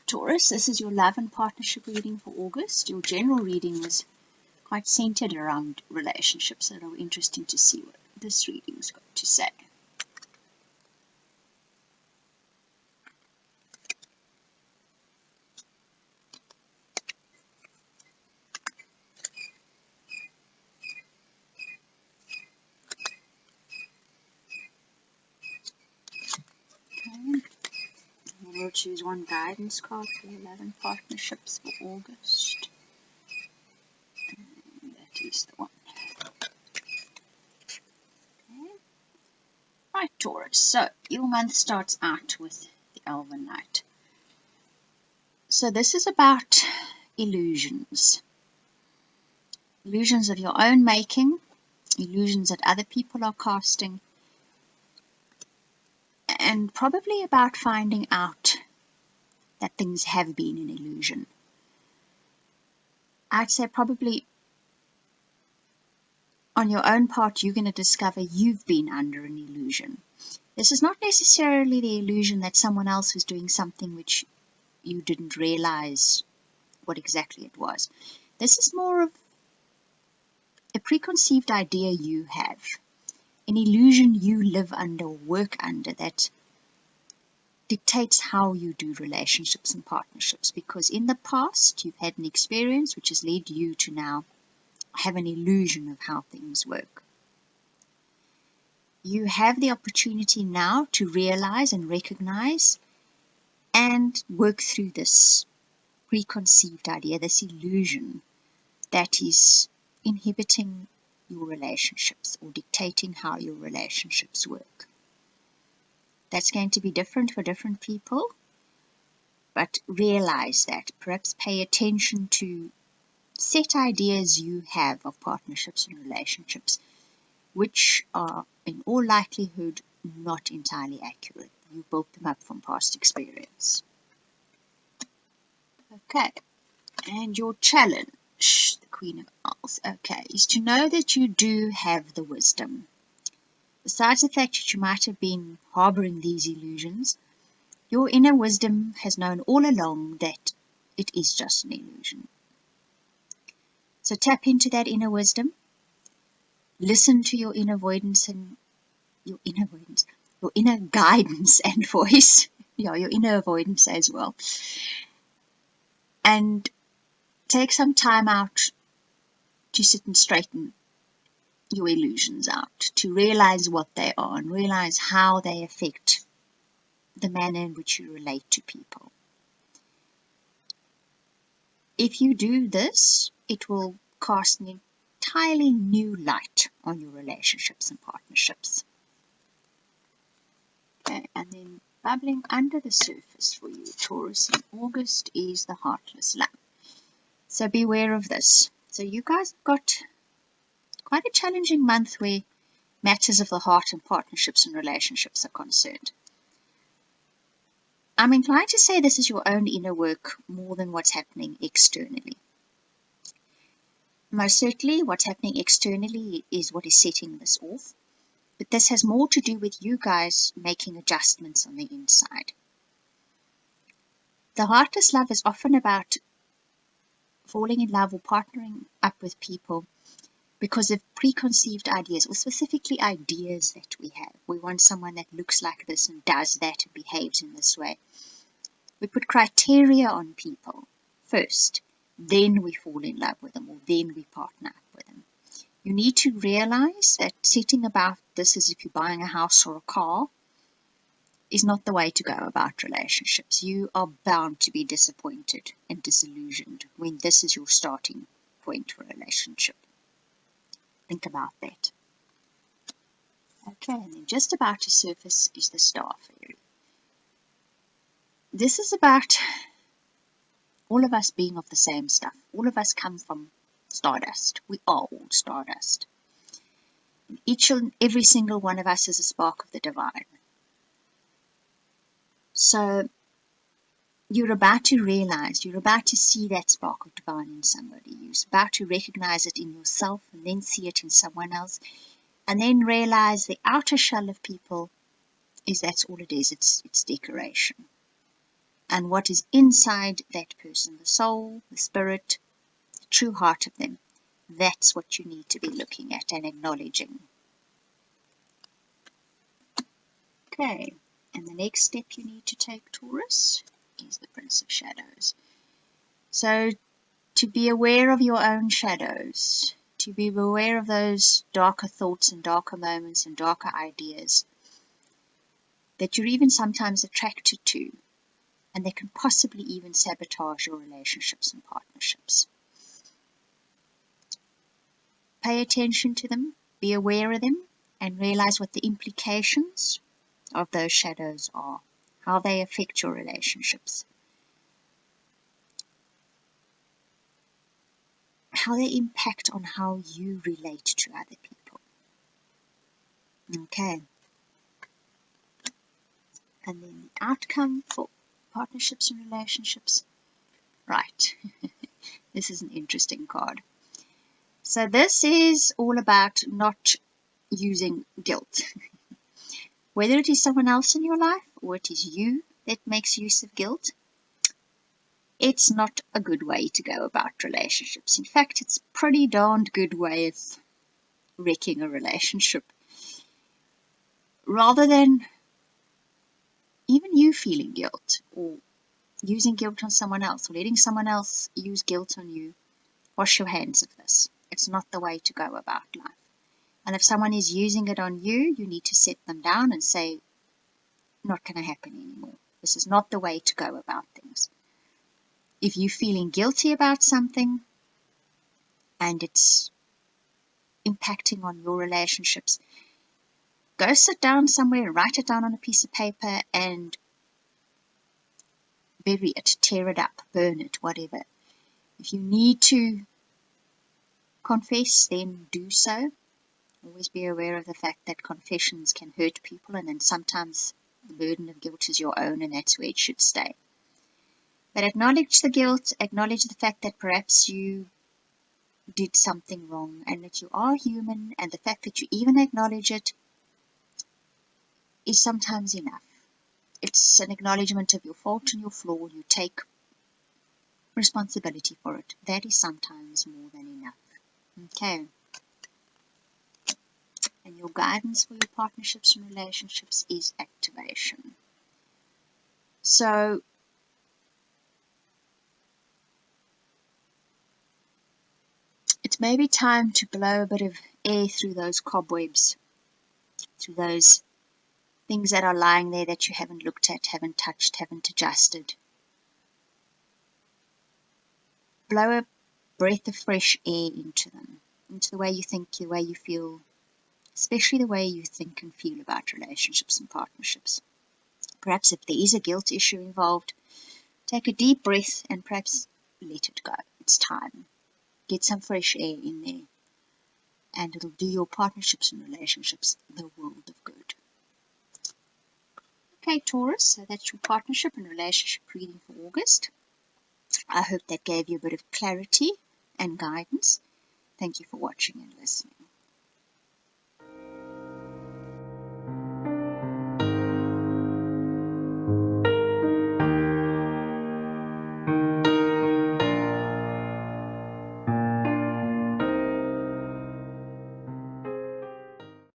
Taurus, this is your love and partnership reading for August. Your general reading was quite centered around relationships, so it'll be interesting to see what this reading's got to say. Okay. We'll choose one guidance card for your love and partnerships for August. And that is the one. Okay. Right, Taurus. So your month starts out with the Elven Knight. So this is about illusions. Illusions of your own making, illusions that other people are casting, and probably about finding out that things have been an illusion. I'd say probably on your own part, you're going to discover you've been under an illusion. This is not necessarily the illusion that someone else was doing something which you didn't realize what exactly it was. This is more of a preconceived idea you have, an illusion you live under or work under that dictates how you do relationships and partnerships, because in the past you've had an experience which has led you to now have an illusion of how things work. You have the opportunity now to realize and recognize and work through this preconceived idea, this illusion that is inhibiting your relationships or dictating how your relationships work. That's going to be different for different people, but realize that. Perhaps pay attention to set ideas you have of partnerships and relationships, which are in all likelihood not entirely accurate. You built them up from past experience. Okay, and your challenge, the Queen of Owls, okay, is to know that you do have the wisdom. Besides the fact that you might have been harboring these illusions, your inner wisdom has known all along that it is just an illusion. So tap into that inner wisdom, listen to your inner avoidance and your inner guidance and voice, your inner avoidance as well, and take some time out to sit and straighten your illusions out, to realize what they are and realize how they affect the manner in which you relate to people. If you do this, it will cast an entirely new light on your relationships and partnerships. Okay, and then bubbling under the surface for you, Taurus, in August is the Heartless Lamb. So beware of this. So you guys have got quite a challenging month where matters of the heart and partnerships and relationships are concerned. I'm inclined to say this is your own inner work more than what's happening externally. Most certainly what's happening externally is what is setting this off, but this has more to do with you guys making adjustments on the inside. The heartless love is often about falling in love or partnering up with people because of preconceived ideas, or specifically ideas that we have. We want someone that looks like this and does that and behaves in this way. We put criteria on people first, then we fall in love with them, or then we partner up with them. You need to realize that setting about this as if you're buying a house or a car is not the way to go about relationships. You are bound to be disappointed and disillusioned when this is your starting point for a relationship. Think about that. Okay, and then just about to surface is the Star Fairy. This is about all of us being of the same stuff. All of us come from stardust. We are all stardust. And each and every single one of us is a spark of the divine. So you're about to realize, you're about to see that spark of divine in somebody. You're about to recognize it in yourself and then see it in someone else. And then realize the outer shell of people is that's all it is. It's decoration. and what is inside that person, the soul, the spirit, the true heart of them. That's what you need to be looking at and acknowledging. Okay, and the next step you need to take, Taurus, is the Prince of Shadows. So, to be aware of your own shadows, to be aware of those darker thoughts and darker moments and darker ideas that you're even sometimes attracted to, and they can possibly even sabotage your relationships and partnerships. Pay attention to them, be aware of them, and realize what the implications of those shadows are, how they affect your relationships, how they impact on how you relate to other people. Okay. And then the outcome for partnerships and relationships. Right. This is an interesting card. So this is all about not using guilt. Whether it is someone else in your life or it is you that makes use of guilt, it's not a good way to go about relationships. In fact, it's a pretty darned good way of wrecking a relationship. Rather than even you feeling guilt or using guilt on someone else or letting someone else use guilt on you, wash your hands of this. It's not the way to go about life. And if someone is using it on you, you need to set them down and say, not going to happen anymore. This is not the way to go about things. If you're feeling guilty about something and it's impacting on your relationships, go sit down somewhere, write it down on a piece of paper and bury it, tear it up, burn it, whatever. If you need to confess, then do so. Always be aware of the fact that confessions can hurt people, and then sometimes the burden of guilt is your own, and that's where it should stay. But acknowledge the guilt, acknowledge the fact that perhaps you did something wrong and that you are human, and the fact that you even acknowledge it is sometimes enough. It's an acknowledgement of your fault and your flaw. You take responsibility for it. That is sometimes more than enough. Okay. And your guidance for your partnerships and relationships is activation. So, it's maybe time to blow a bit of air through those cobwebs, through those things that are lying there that you haven't looked at, haven't touched, haven't adjusted. Blow a breath of fresh air into them, into the way you think, the way you feel, especially the way you think and feel about relationships and partnerships. Perhaps if there is a guilt issue involved, take a deep breath and perhaps let it go. It's time. Get some fresh air in there, and it'll do your partnerships and relationships the world of good. Okay, Taurus, so that's your partnership and relationship reading for August. I hope that gave you a bit of clarity and guidance. Thank you for watching and listening.